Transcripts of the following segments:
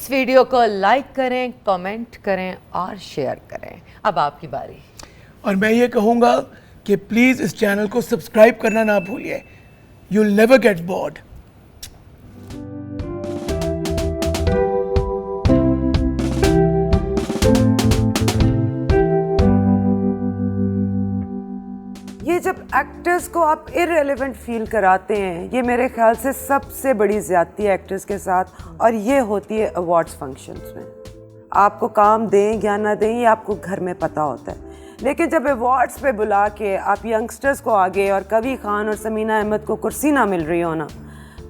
इस वीडियो को लाइक करें, कमेंट करें और शेयर करें। अब आपकी बारी। और मैं ये कहूँगा कि प्लीज़ इस चैनल को सब्सक्राइब करना ना भूलिए। You will never get bored. ये जब एक्टर्स को आप इररिलेवेंट फील कराते हैं, ये मेरे ख्याल से सबसे बड़ी ज़्यादती है एक्टर्स के साथ, और ये होती है अवार्ड्स फंक्शंस में। आपको काम दें या ना दें ये आपको घर में पता होता है, लेकिन जब अवार्ड्स पे बुला के आप यंगस्टर्स को आगे और कवी खान और समीना अहमद को कुर्सी ना मिल रही हो ना,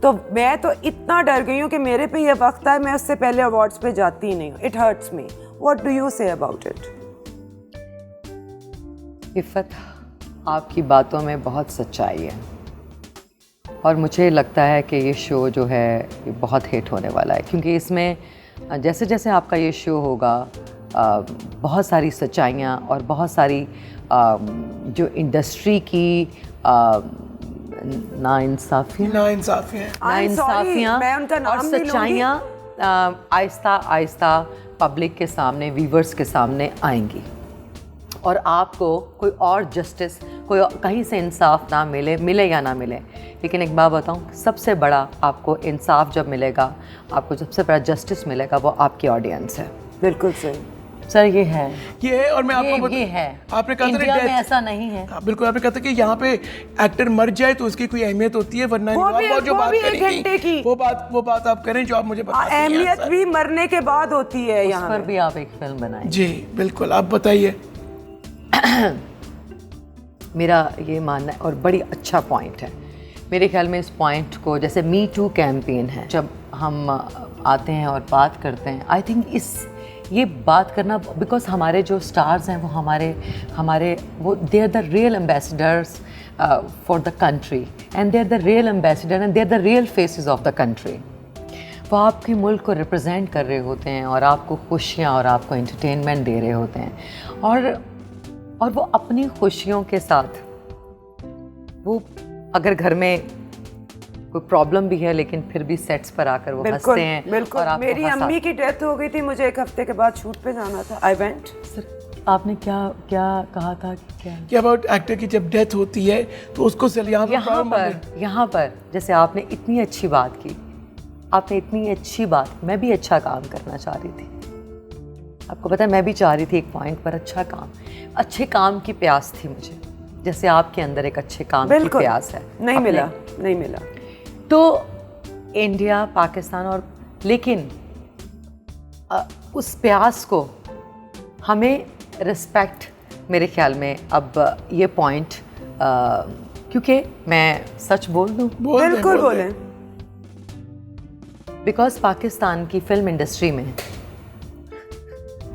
तो मैं तो इतना डर गई हूँ कि मेरे पे ये वक्त है मैं उससे पहले अवार्ड्स पे जाती ही नहीं। It hurts me. What do you say about it? Iffat, आपकी बातों में बहुत सच्चाई है और मुझे लगता है कि ये शो जो है ये बहुत हिट होने वाला है, क्योंकि इसमें जैसे जैसे आपका ये शो होगा बहुत सारी सच्चाइयाँ और बहुत सारी जो इंडस्ट्री की नाइंसाफ़ियाँ और सच्चाइयाँ आहिस्ता आहिस्ता पब्लिक के सामने, व्यूवर्स के सामने आएंगी और आपको कोई और जस्टिस, कोई कहीं से इंसाफ ना मिले या ना मिले, लेकिन एक बात बताऊं, सबसे बड़ा आपको इंसाफ जब मिलेगा, आपको सबसे बड़ा जस्टिस मिलेगा, वो आपकी ऑडियंस है। बिल्कुल सही सर, ये है और मैं आपको ये है। आपने कहा इंडिया में ऐसा नहीं है। बिल्कुल, आपने कहा था कि यहाँ पे एक्टर मर जाए तो उसकी कोई अहमियत होती है, वरना जो बात करेंगी वो बात आप करें जो आप मुझे बताते हैं। अहमियत भी मरने के बाद होती है। उस यहाँ पर भी आप एक फिल्म बनाएं। जी बिल्कुल, आप बताइए। मेरा ये मानना है, और बड़ी अच्छा पॉइंट है मेरे ख्याल में, इस पॉइंट को जैसे मी टू कैंपेन है, जब हम आते हैं और बात करते हैं, आई थिंक ये बात करना, बिकॉज हमारे जो स्टार्स हैं वो हमारे वो they are the real ambassadors for the country, and they are the real ambassador and they are the real faces of the country. वो आपके मुल्क को रिप्रेजेंट कर रहे होते हैं और आपको खुशियाँ और आपको एंटरटेनमेंट दे रहे होते हैं, और वो अपनी खुशियों के साथ, वो अगर घर में कोई प्रॉब्लम भी है लेकिन फिर भी सेट्स पर आकर वो हंसते हैं। बिल्कुल, और मेरी अम्मी की डेथ हो गई थी, मुझे 1 हफ्ते के बाद शूट पे जाना था। I went. सर, आपने क्या कहा था? क्या अबाउट एक्टर की जब डेथ होती है तो उसको यहाँ पर जैसे आपने इतनी अच्छी बात की, आपने इतनी अच्छी बात, मैं भी अच्छा काम करना चाह रही थी। आपको पता है, मैं भी चाह रही थी एक पॉइंट पर अच्छे काम की प्यास थी मुझे, जैसे आपके अंदर एक अच्छे काम की प्यास है। नहीं मिला तो इंडिया, पाकिस्तान, और लेकिन उस प्यास को हमें रिस्पेक्ट, मेरे ख्याल में अब ये पॉइंट, क्योंकि मैं सच बोल दूँ, बिल्कुल बोलें, बिकॉज पाकिस्तान की फिल्म इंडस्ट्री में,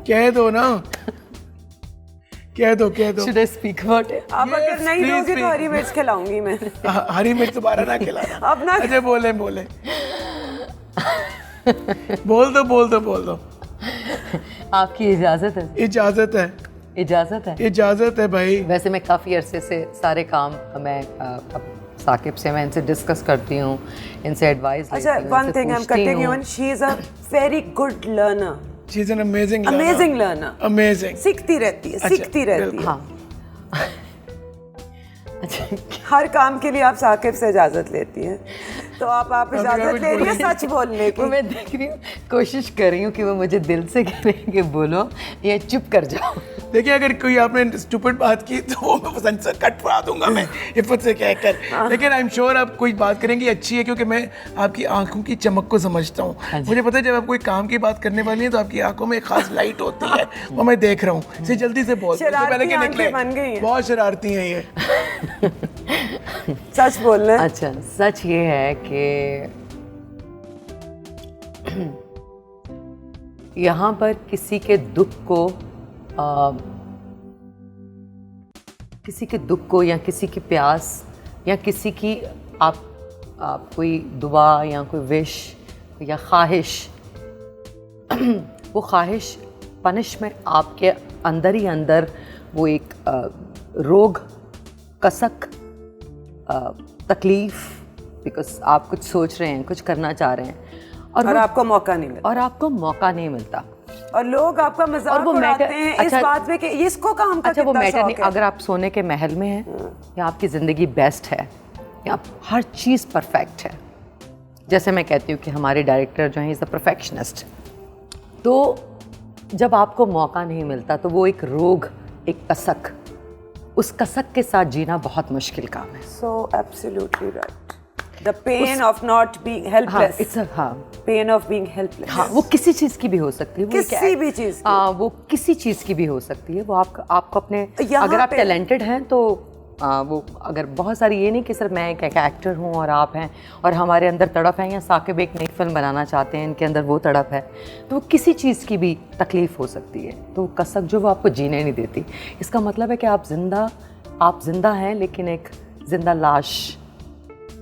कह दो ना, कह दो। Should I speak about it? आप अगर नहीं दोगे तो हरी मिर्च खिलाऊंगी मैं। हरी मिर्च दोबारा ना खिलाना। अब ना। अच्छा, बोले बोल दो। आपकी इजाज़त है? इजाज़त है भाई। वैसे मैं काफ़ी अरसे से सारे काम मैं साकिब से, मैं इनसे डिस्कस करती हूँ, इनसे एडवाइस लेती हूँ। अच्छा, one thing I'm cutting you on, she is a very good learner. She's an amazing learner. Amazing. सीखती रहती है। हाँ। अच्छा, हर काम के लिए आप साकिब से इजाज़त लेती हैं, तो आप इजाज़त ले रही है सच बोलने की। मैं देख रही हूँ, कोशिश कर रही हूँ कि वो मुझे दिल से कहें कि बोलो या चुप कर जाओ। देखिए, अगर कोई आपने स्टूपिड बात की तो वो मैं पसंद से कट पड़ा दूंगा मैं इफ़त से कहकर, लेकिन आई एम श्योर आप कोई बात करेंगी अच्छी है, क्योंकि मैं आपकी आंखों की चमक को समझता हूँ। मुझे पता है जब आप कोई काम की बात करने वाली है तो आपकी आंखों में एक खास लाइट होती है, वो मैं देख रहा हूँ। से जल्दी से बोल, पहले कि निकले, बहुत शरारती हैं ये। सच बोल रहे हैं। अच्छा, सच ये है कि यहाँ पर किसी के दुख को या किसी की प्यास या किसी की आप कोई दुआ या कोई विश या ख्वाहिश, वो ख्वाहिश पनिशमेंट आपके अंदर ही अंदर वो एक रोग, कसक, तकलीफ़, बिकॉज आप कुछ सोच रहे हैं, कुछ करना चाह रहे हैं और आपको मौका नहीं मिलता। और आपको मौका नहीं मिलता। और लोग आपका मजाक उड़ाते हैं इस बात पे कि इसको काम का अच्छा वो कितना मैटर शौक नहीं, है। अगर आप सोने के महल में हैं या आपकी ज़िंदगी बेस्ट है या हर चीज़ परफेक्ट है, जैसे मैं कहती हूँ कि हमारे डायरेक्टर जो हैं इज़ द परफेक्शनिस्ट, तो जब आपको मौका नहीं मिलता तो वो एक रोग, एक कसक, उस कसक के साथ जीना बहुत मुश्किल काम है। So absolutely right. The pain of not being helpless. Pain of being helpless. हाँ, वो किसी चीज़ की भी हो सकती है, किसी भी चीज़ की। वो किसी चीज़ की भी हो सकती है। वो आपको अपने, यहाँ अगर आप पे- टैलेंटेड हैं तो वो अगर बहुत सारी, ये नहीं कि सिर्फ मैं एक एक्टर हूँ और आप हैं और हमारे अंदर तड़प है, या साकिब एक नई फिल्म बनाना चाहते हैं, इनके अंदर वो तड़प है, तो वो किसी चीज़ की भी तकलीफ़ हो सकती है। तो वो कसक जो वो आपको जीने नहीं देती, इसका मतलब है कि आप जिंदा हैं लेकिन एक जिंदा लाश।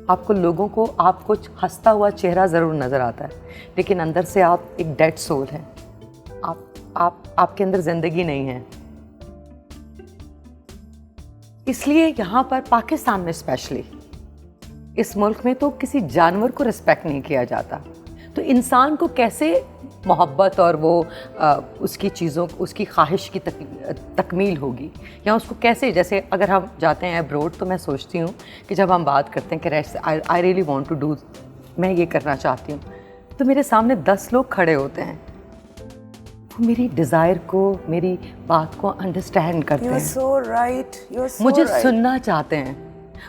आपको लोगों को आपको हंसता हुआ चेहरा ज़रूर नज़र आता है, लेकिन अंदर से आप एक डेड सोल हैं। आपके अंदर ज़िंदगी नहीं है। इसलिए यहाँ पर पाकिस्तान में स्पेशली, इस मुल्क में तो किसी जानवर को रिस्पेक्ट नहीं किया जाता, तो इंसान को कैसे मोहब्बत और वो उसकी चीज़ों, उसकी ख्वाहिश की तकमील होगी, या उसको कैसे, जैसे अगर हम जाते हैं अब्रोड तो मैं सोचती हूँ कि जब हम बात करते हैं कि I really want to do, मैं ये करना चाहती हूँ, तो मेरे सामने 10 लोग खड़े होते हैं, वो मेरी डिज़ायर को, मेरी बात को अंडरस्टैंड करते हैं। So right. You're so मुझे right. सुनना चाहते हैं,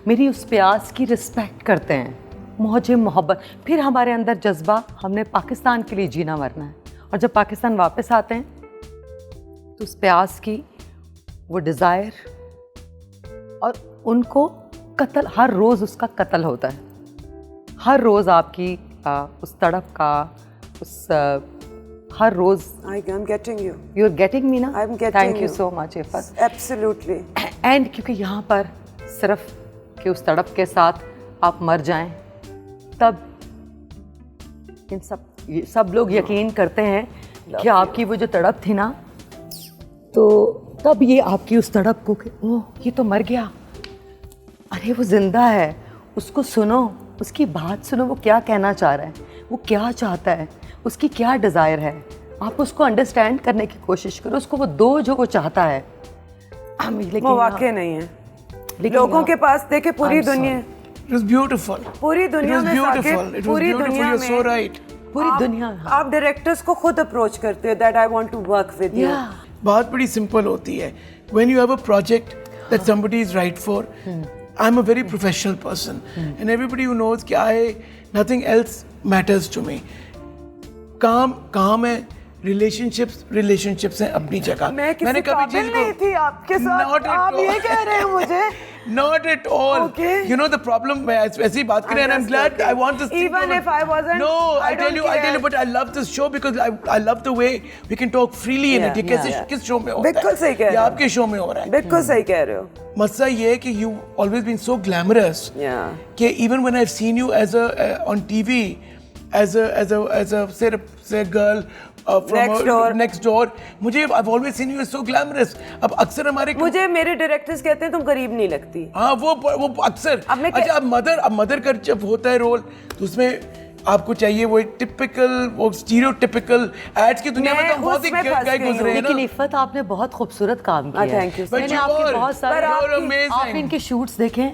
मेरी उस प्यास की रिस्पेक्ट करते हैं, मुझे मोहब्बत। फिर हमारे अंदर जज्बा, हमने पाकिस्तान के लिए जीना मरना है, और जब पाकिस्तान वापस आते हैं तो उस प्यास की वो डिज़ायर, और उनको कत्ल, हर रोज़ उसका कत्ल होता है, हर रोज़ आपकी उस तड़प का, उस हर रोज़। I'm getting you. You're getting me ना? I'm getting Thank you you. so much Iffat. Absolutely. And क्योंकि यहाँ पर सिर्फ कि उस तड़प के साथ आप मर जाएं, तब इन सब लोग यकीन करते हैं कि आपकी वो जो तड़प थी ना, तो तब ये आपकी उस तड़प को कि ओह ये तो मर गया, अरे वो जिंदा है, उसको सुनो, उसकी बात सुनो, वो क्या कहना चाह रहा है, वो क्या चाहता है, उसकी क्या डिज़ायर है, आप उसको अंडरस्टैंड करने की कोशिश करो, उसको वो दो जो वो चाहता है। लेकिन वो वाकई नहीं है, लोगों के पास देखे पूरी दुनिया। It was beautiful. पूरी दुनिया में beautiful. It was पूरी beautiful. दुनिया You're में so right. पूरी दुनिया, आप डायरेक्टर्स को खुद अप्रोच करते हो that I want to work with you. बात बड़ी सिंपल होती है। When you have a project that somebody is right for, I'm a very professional person, and everybody who knows कि nothing else matters to me. काम है, relationships हैं अपनी जगह। मैंने कभी चीज नहीं थी आपके साथ, आप ये कह रहे हैं मुझे? Not at all. Okay. You know the problem, मैं ऐसी बात करें, and I'm glad I want this thing Even to- if I wasn't, No, I don't tell you, but I love this show because I love the way we can talk freely in it. ये कैसे किस show में होता है? बिल्कुल सही कह रहे ये हो। आपके शो में हो रहा है। बिल्कुल सही कह रहे हो। मसला ये है कि you always been so glamorous कि even when I've seen you as on TV as a say a girl from next door, मुझे I've always seen you as so glamorous. अब अक्सर हमारे मुझे मेरे डायरेक्टर्स कहते हैं तुम गरीब नहीं लगती। हाँ वो अक्सर। अच्छा अब मदर का जब होता है रोल तो उसमें आपको चाहिए वो टिपिकल, वो स्टीरियोटिपिकल एड्स की दुनिया में तो बहुत ही गए गुजरे हैं ना। लेकिन इफ़त आपने बहुत खूबसूरत काम किया है। Thank you. मैंने आपके बहुत सारे, आप इनके शूट्स देखें,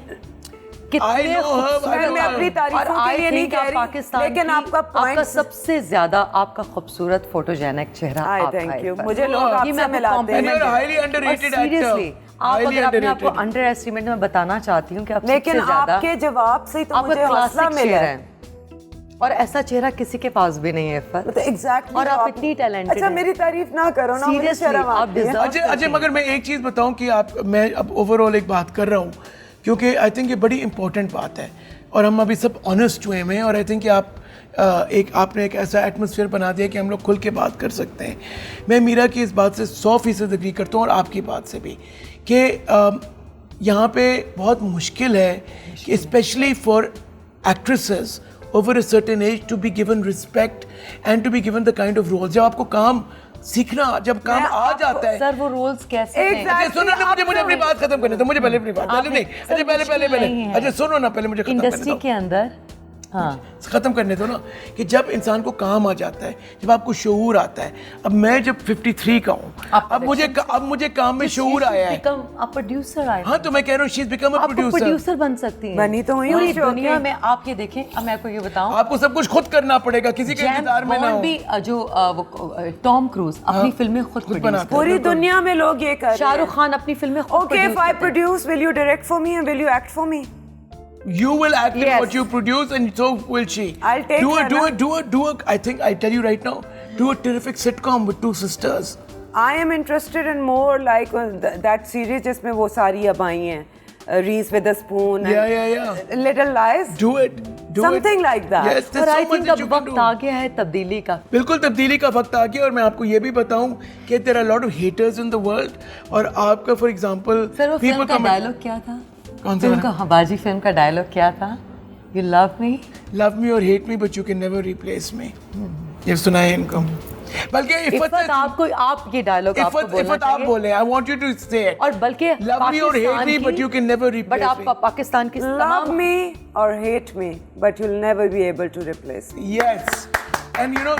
कितने खूबसूरत। मैं अपनी तारीफों के लिए नहीं कह रही, लेकिन आपका पॉइंट, सबसे ज्यादा आपका खूबसूरत फोटोजेनिक चेहरा आपका है। Thank you. मुझे लोग आपसे मिलाते हैं। You're a highly underrated actor. Seriously आप अगर अपने आप को अंडर एस्टिमेट में बताना चाहती हूँ कि आप लेकिन सबसे ज्यादा, आपके जवाब से तो आपका मुझे हौसला क्लासिक मिला है, और ऐसा चेहरा किसी के पास भी नहीं है इफ़त। तो एग्जैक्टली। और आप इतनी टैलेंटेड अच्छा मेरी तारीफ ना करो ना, मुझे शर्म आती है। अच्छा मगर मैं एक चीज़ बताऊं कि मैं अब ओवरऑल एक बात कर रहा हूँ, क्योंकि आई थिंक ये बड़ी इंपॉर्टेंट बात है, और हम अभी सब ऑनेस्ट हुए हैं, और आई थिंक कि आपने एक ऐसा एटमॉस्फेयर बना दिया कि हम लोग खुल के बात कर सकते हैं। मैं मीरा की इस बात से 100% एग्री करता हूँ, और आपकी बात से भी, कि यहाँ पे बहुत मुश्किल है कि specially for actresses over a certain age to be given respect and to be given the kind of roles। जब आपको काम सीखना, जब काम आ जाता है। सर वो रोल्स कैसे हैं? अच्छा सुनो ना, मुझे अपनी बात खत्म करने दो, मुझे पहले अपनी बात, पहले नहीं, अच्छा पहले अच्छा सुनो ना, पहले मुझे खत्म करने दो। इंडस्ट्री के अंदर हाँ। ख़त्म करने दो ना, कि जब इंसान को काम आ जाता है, जब आपको शऊर आता है। अब मैं जब 53 का हूँ, अब मुझे काम में शऊर आया है। प्रोड्यूसर आया। हाँ, तो मैं कह रहा हूँ she is become a producer बन सकती है। बनी तो हुई पूरी हूँ, दुनिया में आप ये देखें, अब मैं आपको ये बताऊं, आपको सब कुछ खुद करना पड़ेगा, किसी के इंतजार में ना हो। भी जो टॉम क्रूज अपनी फिल्में खुद बनाता है। पूरी दुनिया में लोग ये कर रहे हैं। शाहरुख खान अपनी फिल्में खुद Okay, if I produce, will you direct for me and will you act for me? You will act in Yes. what you produce, and so will she. I'll take her, do a. I think I tell you right now, do a terrific sitcom with two sisters. I am interested in more like that series जिसमें वो सारी अब आई हैं, Reese Witherspoon and Yeah. Little Lies. Do it. Something like that. Yes, there's और so I much think that अब you can वक्त do. आ गया है तब्दीली का। बिल्कुल तब्दीली का वक्त आ गया, और मैं आपको ये भी बताऊं कि there are a lot of haters in the world, और आपका for example सर वो फिल्म का comment- डायलॉग क्या था? कौन सा फिल्म वाला? का बाजी फिल्म का डायलॉग क्या था? You love me? Love me or hate me, but you can never replace me. ये सुना है इनको। बल्कि इफ़त आपको, आप ये डायलॉग आपको बोलना इफ़त आप चाहिए। बोले, I want you to say it. और बल्कि Love me or hate me, but you can never replace but आप me. पाकिस्तान की Love तमाम me or hate me, but you'll never be able to replace me. Yes, and you know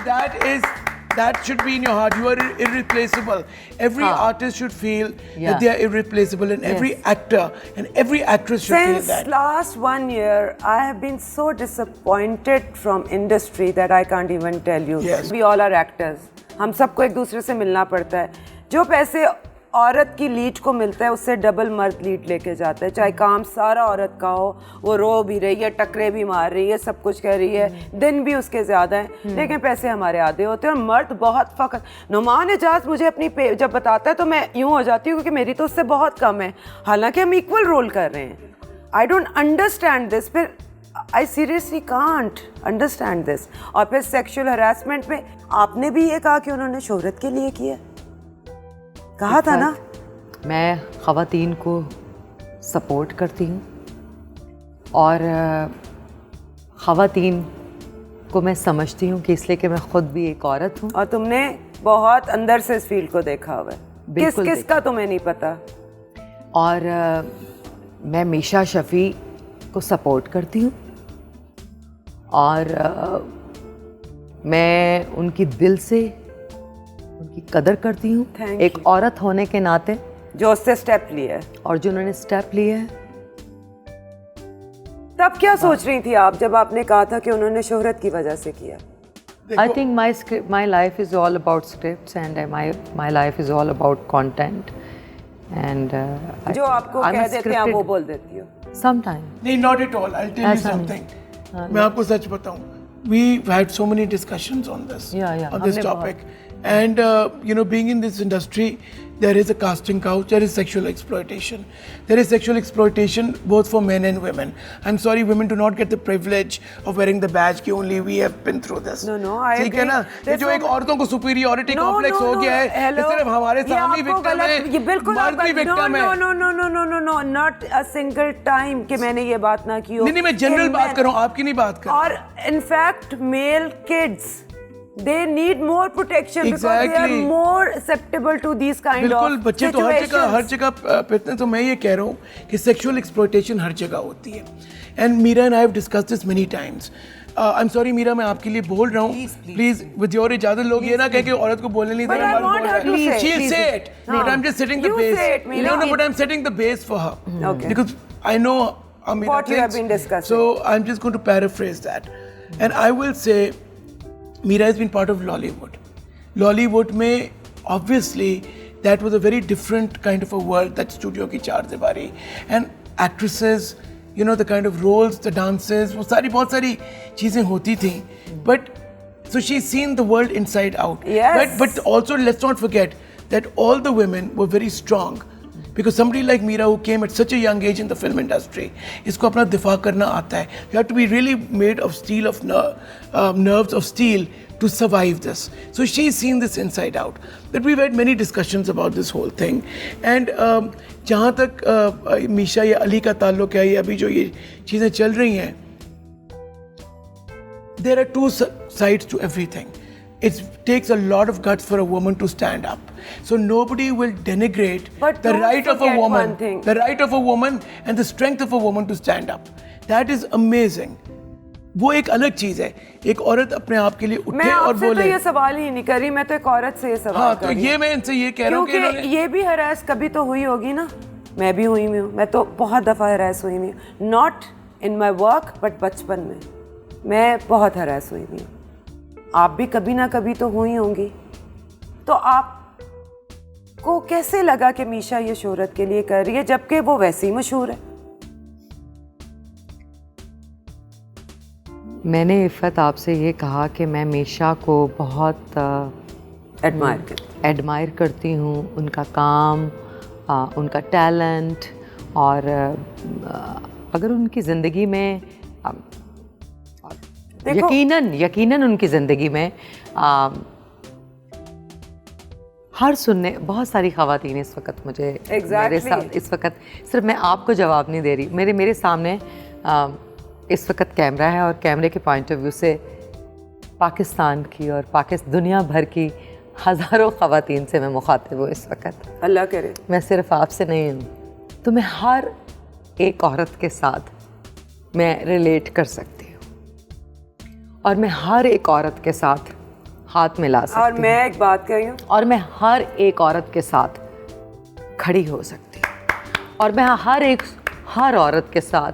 that should be in your heart. You are irreplaceable. Every artist should feel Yeah. that they are irreplaceable, and every actor and every actress should feel Since that. last 1 year, I have been so disappointed from industry that I can't even tell you. Yes. We all are actors. हम सबको एक दूसरे से मिलना पड़ता है। जो पैसे औरत की लीड को मिलता है, उससे डबल मर्द लीड लेके जाता है। चाहे काम सारा औरत का हो, वो रो भी रही है, टकरे भी मार रही है, सब कुछ कर रही है, दिन भी उसके ज़्यादा हैं, लेकिन पैसे हमारे आधे होते हैं। और मर्द बहुत फ़कत, नुमान एजाज मुझे अपनी पे जब बताता है तो मैं यूँ हो जाती हूँ, क्योंकि मेरी तो उससे बहुत कम है, हालांकि हम इक्वल रोल कर रहे हैं। I don't understand this. फिर I seriously can't understand this. और फिर सेक्शुअल हरासमेंट में आपने भी ये कहा कि उन्होंने शोहरत के लिए किया, कहा था ना। मैं ख़वातीन को सपोर्ट करती हूँ, और ख़वातीन को मैं समझती हूँ कि इसलिए कि मैं ख़ुद भी एक औरत हूँ। और तुमने बहुत अंदर से इस फील्ड को देखा हुआ है, किस बिल्कुल किस का तुम्हें नहीं पता। और मैं मीशा शफ़ी को सपोर्ट करती हूँ, और मैं उनकी दिल से उनकी कदर करती हूँ Thank एक औरत होने के नाते, जो उससे स्टेप लिया है। और जो उन्होंने स्टेप लिए हैं। तब क्या सोच रही थी आप जब आपने कहा था कि उन्होंने शोहरत की वजह से किया? I think my life is all about scripts, and my life is all about content, and जो आपको I'm a कह देते हैं वो scripted- बोल देती हो। Sometimes नहीं, not at all. I'll tell you ऐसा नहीं। something. मैं आपको सच बताऊं, we've had so many discussions on this, Yeah, on this हमने topic, and you know, being in this industry, there is a casting couch, there is sexual exploitation. There is sexual exploitation both for men and women. I'm sorry, women do not get the privilege of wearing the badge कि only we have been through this. No, I ठीक है agree. ना? ये There's जो so एक much- औरतों को superiority complex हो गया है, Hello? ये सिर्फ हमारे ये सामने आपको victim गलत- है, ये बिल्कुल मर्द भी victim है। No, not a single time कि मैंने ये बात ना की हो। नहीं, मैं जनरल कि बात men- कर रहा हूँ, आपकी नहीं बात कर रहा। और in fact male kids they need more protection because they Exactly. are more susceptible to these kind बिल्कुल, of बच्चे तो हर situations. जगह पिटते हैं। तो मैं ये कह रहा हूँ कि सेक्सुअल एक्सप्लॉयटेशन हर जगह होती है, and Meera and I have discussed this many times. I am sorry Meera, मैं आपके लिए बोल रहा हूँ, प्लीज विद योर इजाजत। लोग ये ना कह के औरत को बोलने नहीं दे But I रहे, want her to say. she'll Please. say it. No, but I'm just setting the You base. say it, Meera. No, but I'm setting the base for her. Okay. Because I know Ameera What you have thinks. been discussing. So I'm just going to paraphrase that, and I will say Meera has been part of Lollywood. Lollywood में obviously that was a very different kind of a world, that studio की चार दीवारी, and actresses, you know, the kind of roles, the dances, वो सारी बहुत सारी चीजें होती थी, but so she's seen the world inside out. Yes. But also let's not forget that all the women were very strong. Because somebody like Meera who came at such a young age in the film industry, इसको अपना दिफा करना आता है. You have to be really made of steel, of nerves of steel to survive this. So she's seen this inside out. But we've had many discussions about this whole thing. And जहाँ तक मीशा या अली का ताल्लुक है, या अभी जो ये चीज़ें चल रही हैं, there are two sides to everything. It takes a lot of guts for a woman to stand up. So nobody will denigrate But the don't right of a forget woman, one thing. the right of a woman and the strength of a woman to stand up. That is amazing. वो एक अलग चीज है। एक औरत अपने आप के लिए मैं उठे और आपसे बोले। तो ये सवाल ही नहीं कर रही, मैं तो एक औरत से ये सवाल हाँ, कर तो रही ये मैं इनसे ये कह रहा हूँ कि क्योंकि इन्होंने ये भी हरास कभी तो हुई होगी ना, मैं भी हुई हूँ, मैं तो बहुत दफ़ा हरास हुई हुई हूँ, not in my work but बचपन में मैं बहुत हरास हुई हुई हूँ। आप भी कभी ना कभी तो हुई होंगी। तो आपको कैसे लगा कि मीशा ये शोहरत के लिए कर रही है जबकि वो वैसे ही मशहूर है? मैंने इफ़त आपसे ये कहा कि मैं मीशा को बहुत एडमायर करती हूँ, उनका काम, उनका टैलेंट, और अगर उनकी ज़िंदगी में यकीनन उनकी ज़िंदगी में हर सुनने बहुत सारी ख़वातीन इस वक्त मुझे मेरे साथ इस वक्त, सिर्फ मैं आपको जवाब नहीं दे रही, मेरे सामने इस वक्त कैमरा है और कैमरे के पॉइंट ऑफ व्यू से पाकिस्तान की और दुनिया भर की हज़ारों ख़वातीन से मैं मुखातिब हूँ इस वक्त। अल्लाह करे। मैं सिर्फ आपसे नहीं हूँ, तो मैं हर एक औरत के साथ मैं रिलेट कर सकती हूँ और मैं हर एक औरत के साथ हाथ मिला सकती हूँ। और मैं एक बात कह रही हूँ, और मैं हर एक औरत के साथ खड़ी हो सकती हूँ, और मैं हर औरत के साथ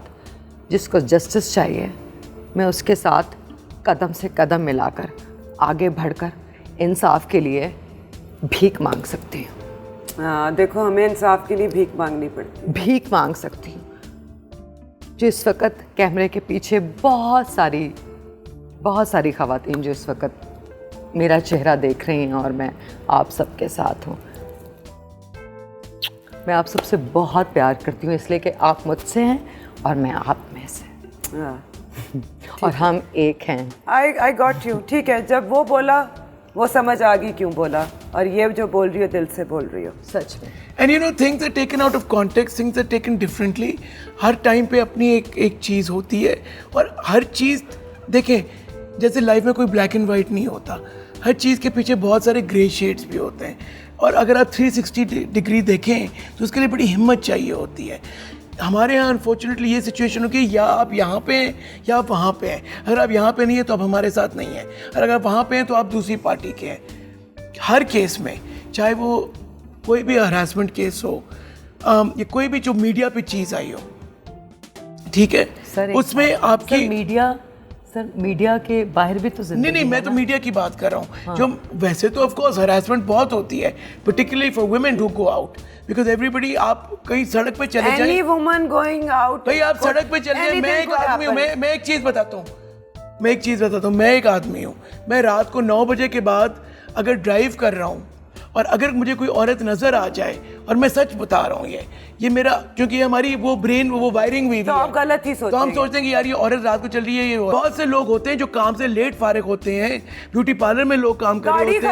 जिसको जस्टिस चाहिए, मैं उसके साथ कदम से कदम मिलाकर आगे बढ़कर इंसाफ के लिए भीख मांग सकती हूँ। हाँ, देखो हमें इंसाफ के लिए भीख मांगनी पड़ती है। भीख मांग सकती हूँ। जो इस वक्त कैमरे के पीछे बहुत सारी ख़वातीन जो इस वक्त मेरा चेहरा देख रही हैं और मैं आप सबके साथ हूँ, मैं आप सबसे बहुत प्यार करती हूँ, इसलिए कि आप मुझसे हैं और मैं आप में से। और हम एक हैं। I got you. ठीक है, जब वो बोला वो समझ आ गई क्यों बोला, और ये जो बोल रही हो दिल से बोल रही हो सच में। And you know things are taken out of context, things are taken differently. हर टाइम पे अपनी एक चीज़ होती है, और हर चीज़ देखें, जैसे लाइफ में कोई ब्लैक एंड वाइट नहीं होता, हर चीज़ के पीछे बहुत सारे ग्रे शेड्स भी होते हैं। और अगर आप 360 डिग्री देखें तो उसके लिए बड़ी हिम्मत चाहिए होती है। हमारे यहाँ अनफॉर्चुनेटली ये सिचुएशन हो कि या आप यहाँ पे हैं या आप वहाँ पे हैं। अगर आप यहाँ पे नहीं है तो आप हमारे साथ नहीं हैं, और अगर आप वहाँ पे हैं तो आप दूसरी पार्टी के हैं। हर केस में, चाहे वो कोई भी हरासमेंट केस हो या कोई भी जो मीडिया पे चीज़ आई हो, ठीक है सर, उसमें आपकी मीडिया के बाहर भी तो नहीं, मैं तो मीडिया की बात कर रहा हूँ। हाँ। जो वैसे तो ऑफ कोर्स हरासमेंट बहुत होती है, particularly for women who go out, because everybody, आप कहीं सड़क पे चले जाएं, एनी वुमन गोइंग आउट, भाई आप सड़क पे चले जाएं, मैं एक आदमी हूँ, मैं एक चीज़ बताता हूँ, मैं एक आदमी हूँ, मैं रात को 9 बजे के बाद अगर ड्राइव कर रहा हूँ और अगर मुझे कोई औरत नजर आ जाए, और मैं सच बता रहा हूँ, ये मेरा, क्योंकि हमारी वो ब्रेन वो वायरिंग हुई तो आप गलत ही सोचते हैं। तो हम सोचते हैं कि यार ये औरत रात को चल रही है। ये बहुत से लोग होते हैं जो काम से लेट फारिग होते हैं, ब्यूटी पार्लर में लोग काम कर रहे होते हैं,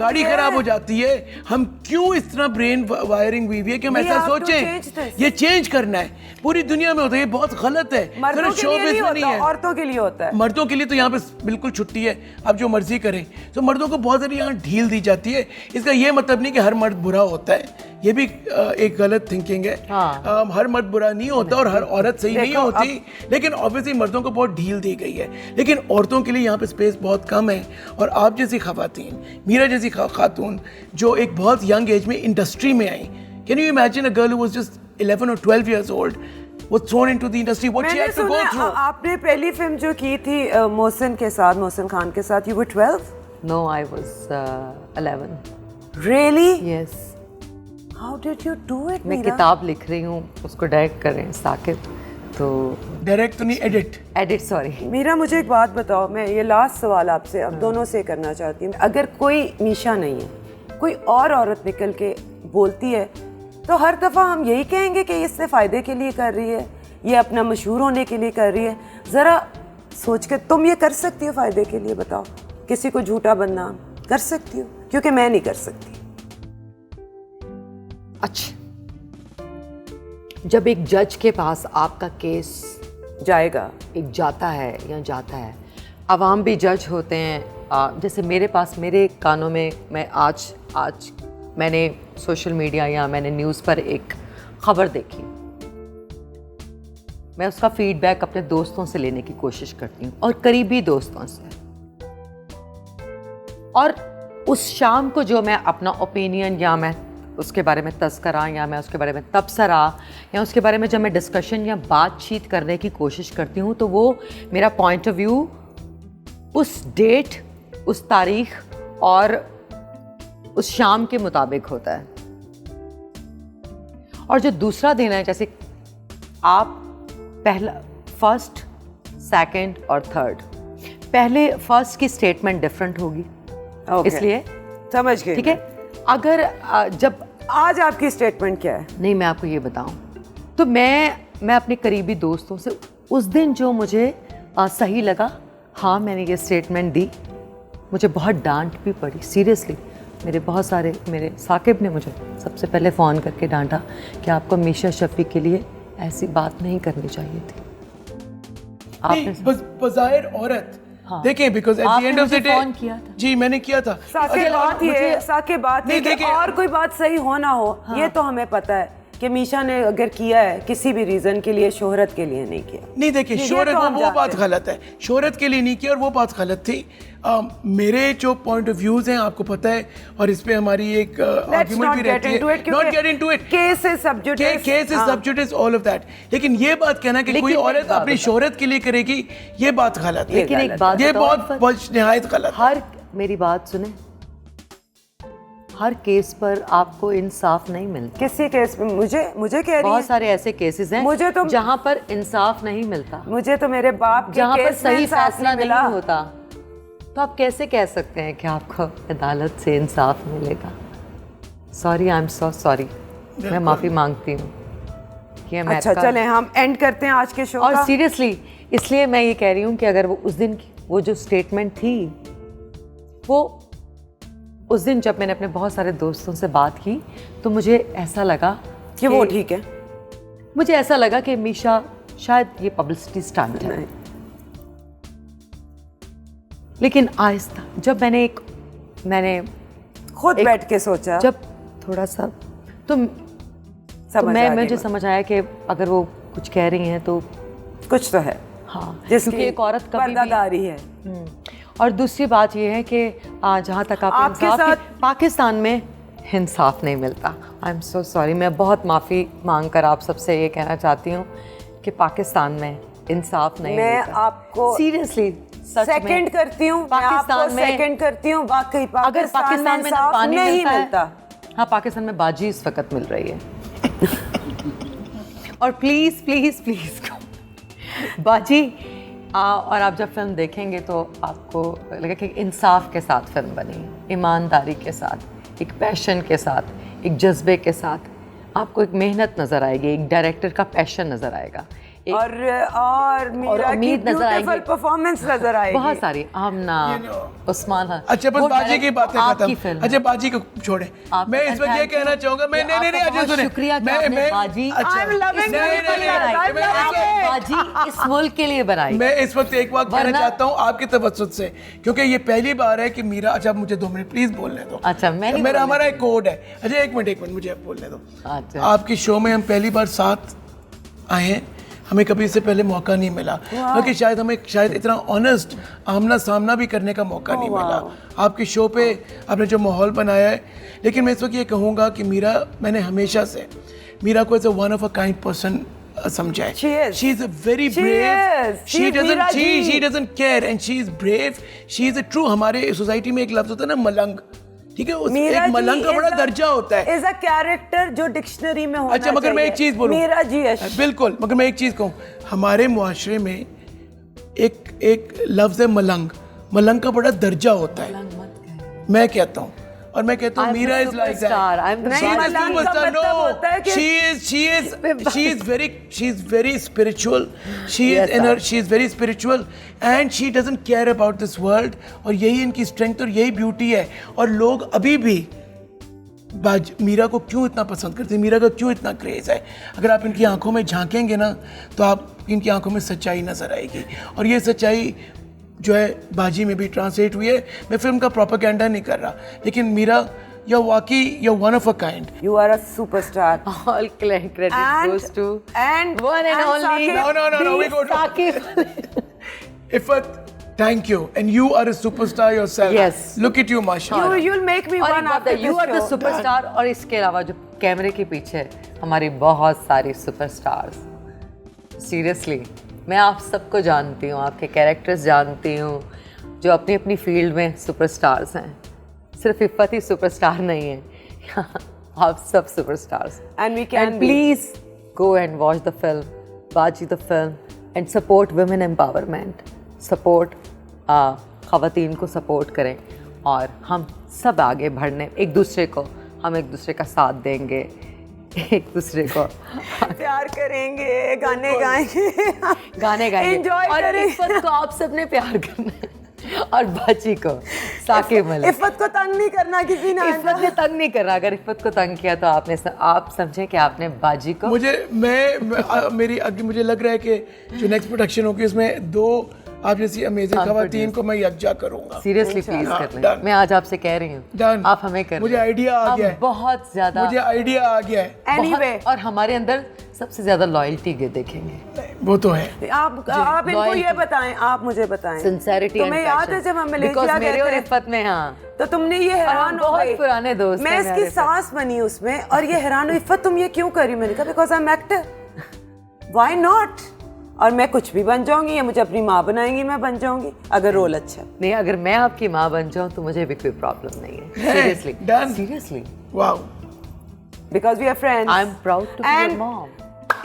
गाड़ी खराब हो जाती है। हम क्यों इस तरह ब्रेन वायरिंग हुई है कि हम ऐसा सोचें? ये चेंज करना है, पूरी दुनिया में होता है, ये बहुत गलत है। मर्दों के लिए नहीं होता, औरतों के लिए होता है। मर्दों के लिए तो यहाँ पे बिल्कुल छुट्टी है, आप जो मर्जी करें। तो मर्दों को बहुत सारी यहाँ ढील दी जाती है। इसका ये मतलब नहीं कि हर मर्द बुरा होता है, ये भी एक गलत थिंकिंग है। हाँ। हर मर्द बुरा नहीं होता और हर औरत सही नहीं होती, लेकिन ऑब्वियसली मर्दों को बहुत ढील दी गई है, लेकिन औरतों के लिए यहाँ पे स्पेस बहुत कम है। और आप जैसी खवातीन, मीरा जैसी खातून जो एक बहुत यंग एज में इंडस्ट्री में I, can you imagine a girl who was just 11 or 12 years old was thrown into the industry, what she had to go through? आपने पहली फिल्म जो की थी मोहसिन के साथ, मोहसिन खान के साथ, you were 12? No, I was 11. Really? Yes. How did you do it, मैं मीरा? किताब लिख रही हूँ, उसको डायरेक्ट कर रहे हैं साकिब, तो डायरेक्ट तो नहीं, एडिट सॉरी। मीरा, मुझे एक बात बताओ, मैं ये लास्ट सवाल आपसे अब दोनों से करना चाहती हूँ। अगर कोई मीशा नहीं है, कोई और औरत निकल के बोलती है, तो हर दफ़ा हम यही कहेंगे कि इससे फ़ायदे के लिए कर रही है, ये अपना मशहूर होने के लिए कर रही है। ज़रा सोच के, तुम ये कर सकती हो फ़ायदे के लिए? बताओ, किसी को झूठा बदनाम कर सकती हो? क्योंकि मैं नहीं कर सकती। अच्छा, जब एक जज के पास आपका केस जाएगा, एक जाता है, अवाम भी जज होते हैं। जैसे मेरे पास, मेरे कानों में, मैं आज मैंने सोशल मीडिया या मैंने न्यूज़ पर एक खबर देखी, मैं उसका फीडबैक अपने दोस्तों से लेने की कोशिश करती हूँ और करीबी दोस्तों से। और उस शाम को जो मैं अपना ओपिनियन या मैं उसके बारे में तज़किरा या मैं उसके बारे में तबसरा या उसके बारे में जब मैं डिस्कशन या बातचीत करने की कोशिश करती हूँ, तो वो मेरा पॉइंट ऑफ व्यू उस डेट, उस तारीख और उस शाम के मुताबिक होता है। और जो दूसरा दिन है, जैसे आप पहला, फर्स्ट, सेकंड और थर्ड, पहले फर्स्ट की स्टेटमेंट डिफरेंट होगी, इसलिए समझ गए। ठीक है। अगर जब आज आपकी स्टेटमेंट क्या है? नहीं, मैं आपको ये बताऊं तो मैं अपने करीबी दोस्तों से उस दिन जो मुझे सही लगा, हाँ मैंने ये स्टेटमेंट दी। मुझे बहुत डांट भी पड़ी, सीरियसली। मेरे साकिब ने मुझे सबसे पहले फ़ोन करके डांटा कि आपको मीशा शफ़ी के लिए ऐसी बात नहीं करनी चाहिए थी। आपने बज़ाहिर औरत, हाँ। देखिए, because at the end of the day phone किया था। जी मैंने किया था। साके बात है कि और कोई बात सही हो ना हो, हाँ। ये तो हमें पता है कि मीशा ने अगर किया है किसी भी रीजन के लिए, शोहरत के लिए नहीं किया। नहीं देखिए, शोहरत तो वो बात गलत है, शोहरत के लिए नहीं किया और वो बात गलत थी। मेरे जो पॉइंट ऑफ व्यूज हैं आपको पता है, और इस पे हमारी एक आर्गुमेंट भी रहती है। Not get into it, case is सब जुडिस, ऑल ऑफ दैट। लेकिन ये बात कहना कि कोई औरत अपनी शोहरत के लिए करेगी, ये बात गलत है। लेकिन एक बात, ये बहुत निहायत गलत है। मेरी बात सुने, हर केस पर आपको इंसाफ नहीं मिलता। किसी केस में मुझे कह रही बहुत सारे ऐसे केसेस हैं मुझे तो जहाँ पर इंसाफ नहीं मिलता, मुझे तो मेरे बाप के जहाँ पर केस में सही इंसाफ फैसला नहीं मिला। होता। तो आप कैसे कह सकते हैं कि आपको अदालत से इंसाफ मिलेगा? Sorry, I am so sorry, मैं माफ़ी मांगती हूँ कि मैं अच्छा चलें हम एंड करते हैं आज के शो और का। सीरियसली इसलिए मैं ये कह रही हूँ कि अगर वो उस दिन की वो जो स्टेटमेंट थी, वो उस दिन जब मैंने अपने बहुत सारे दोस्तों से बात की तो मुझे ऐसा लगा कि वो ठीक है। मुझे ऐसा लगा कि मीशा शायद ये पब्लिसिटी स्टंट है। लेकिन आहिस्ता जब मैंने खुद बैठ के सोचा, जब थोड़ा सा तो मुझे समझ आया कि अगर वो कुछ कह रही हैं तो कुछ तो है। हाँ, जिसकी क्योंकि एक औरत कभी पर्दादारी है। और दूसरी बात ये है कि जहाँ तक आपके साथ पाकिस्तान में इंसाफ नहीं मिलता। आई एम सो सॉरी, मैं बहुत माफ़ी मांग कर आप सबसे ये कहना चाहती हूँ कि पाकिस्तान में इंसाफ नहीं मिलता। मैं आपको सीरियसली सेकंड करती हूँ, पाकिस्तान में सेकंड करती हूँ। वाकई अगर पाकिस्तान में इंसाफ नहीं मिलता। हाँ, पाकिस्तान में बाजी इस वक्त मिल रही है। और प्लीज़ प्लीज़ प्लीज़ बाजी और आप जब फिल्म देखेंगे तो आपको लगेगा कि इंसाफ के साथ फिल्म बनी है, ईमानदारी के साथ, एक पैशन के साथ, एक जज्बे के साथ। आपको एक मेहनत नज़र आएगी, एक डायरेक्टर का पैशन नज़र आएगा, और मीरा की ब्यूटीफुल परफॉर्मेंस नजर आएगी। बहुत सारी, आमना, उस्मान। अच्छा बस बाजी की बातें खत्म। अच्छा बाजी को छोड़े, मैं इस वक्त ये कहना चाहूंगा, मैं नहीं अच्छा सुने, शुक्रिया मैं बाजी, बाजी इस मुल्क के लिए बनाई। मैं इस वक्त एक बात कहना चाहता हूँ आपके तवज्जुह से, क्योंकि ये पहली बार है कि मीरा, अच्छा मुझे 2 मिनट प्लीज बोलने दो। अच्छा मेरा हमारा एक कोड है। अच्छा एक मिनट मुझे बोलने दो। अच्छा, आपकी शो में हम पहली बार साथ आए हैं, हमें कभी इससे पहले मौका नहीं मिला, क्योंकि शायद इतना ऑनेस्ट आमना सामना भी करने का मौका नहीं मिला। आपके शो पे आपने जो माहौल बनाया है, लेकिन मैं इस वक्त ये कहूँगा कि मैंने हमेशा से मीरा को as a one of a kind person समझा है। She is a very brave. She doesn't care and she is brave. She is a true, हमारे सोसाइटी में एक लफ्ज होता है ना मलंग, ठीक है, एक मलंग का बड़ा दर्जा होता है। इज अ कैरेक्टर जो डिक्शनरी में होना अच्छा मगर मैं एक चीज बोलूं, मीरा जी बिल्कुल, मगर मैं एक चीज कहूं, हमारे मुआशरे में एक लफ्ज है मलंग, मलंग का बड़ा दर्जा होता है। मैं कहता हूं, और मैं कहता हूँ Meera is like she is very spiritual, she is very spiritual and she doesn't care about this world, और यही इनकी स्ट्रेंथ और यही ब्यूटी है। और लोग अभी भी मीरा को क्यों इतना पसंद करते हैं, मीरा का क्यों इतना क्रेज है? अगर आप इनकी आंखों में झांकेंगे ना तो आप इनकी आंखों में सच्चाई नजर आएगी, और ये सच्चाई जो है बाजी में भी ट्रांसलेट हुई है। मैं फिल्म का प्रोपेगेंडा नहीं कर रहा, लेकिन Meera you're one of a kind. You are a superstar. All credit goes to one and only. Saqib, No, we go to Saqib. Ifat. Thank you, and you are a superstar yourself. Yes. Look at you, mashallah. You'll make me और one एक बात after है, you this are the show. superstar, और इसके अलावा जो कैमरे के पीछे हमारी बहुत सारी सुपरस्टार्स, सीरियसली मैं आप सबको जानती हूँ, आपके कैरेक्टर्स जानती हूँ, जो अपनी अपनी फील्ड में सुपरस्टार्स हैं। सिर्फ इफ़त ही सुपरस्टार नहीं है, आप सब superstars. And we can And be. please go and watch the film, Baji the film, and support women empowerment. Support ख़वातीन को सपोर्ट करें, और हम सब आगे बढ़ने, एक दूसरे को, हम एक दूसरे का साथ देंगे, एक दूसरे को प्यार करेंगे, गाने गाएंगे, गाने गाएंगे, एंजॉय और करेंगे। इफ़त को आप सबने प्यार करना है, और बाजी को, साकिब मलिक। इफ़त को तंग नहीं करना किसी ने। इफ़त ने तंग नहीं करना, अगर इफ़त को तंग किया तो आप समझें कि आपने बाजी को। मुझे लग रहा है कि जो नेक्स्ट प्रोडक्शन होगी उसमें 2 आप जैसी अमेजिंग खवातीन को मैं यकजा करूंगा। सीरियसली प्लीज कर लें, done. मैं आज आपसे कह रही हूँ, Done. आप हमें कर मुझे लें। आइडिया आ हम गया है। बहुत ज्यादा, मुझे आइडिया आ गया है। Anyway, और हमारे अंदर सबसे ज्यादा लॉयल्टी देखेंगे, वो तो है। आप इनको loyalty. ये बताएं, आप मुझे बताएं। सिंसेरिटी एंड तुम्हें याद है जब हम मलेशिया बिकॉज़ मेरे और गए थे, इफ़त में, हाँ, तो तुमने ये हैरान हो बहुत गई। पुराने दोस्त मैं हैं इसकी मेरे सास बनी उसमें, और ये हैरान हुई, इफ़त तुम ये क्यों कर रही हो? मैंने कहा because I am actor, why not, और मैं कुछ भी बन जाऊंगी, या मुझे अपनी माँ बनाएंगी, मैं बन जाऊंगी अगर रोल अच्छा है। नहीं, अगर मैं आपकी माँ बन जाऊँ तो मुझे भी कोई प्रॉब्लम नहीं है, seriously Done. Seriously, wow, because we are friends. I am proud to be your And- mom.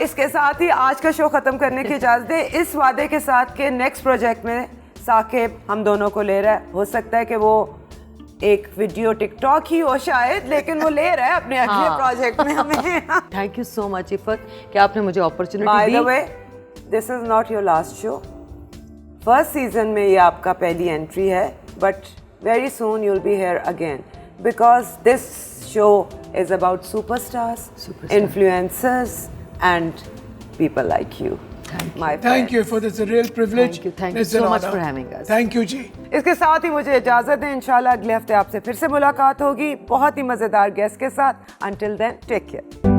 इसके साथ ही आज का शो खत्म करने की इजाजत है, इस वादे के साथ कि नेक्स्ट प्रोजेक्ट में साकिब हम दोनों को ले रहा है। हो सकता है कि वो एक वीडियो टिकटॉक ही हो शायद, लेकिन वो ले रहा है अपने अगले प्रोजेक्ट में हमें। Thank you so much Iffat कि आपने मुझे बाय अपॉर्चुनिटी द दी। Way, this is not your last show. First season में ये आपका पहली एंट्री है, but very soon you'll be here again, because this show is about superstars, influencers and people like you. My thank you for this real privilege. Thank you so much for having us. Thank you जी। इसके साथ ही मुझे इजाजत है, इंशाल्लाह अगले हफ्ते आपसे फिर से मुलाकात होगी बहुत ही मजेदार गेस्ट के साथ। Until then take care.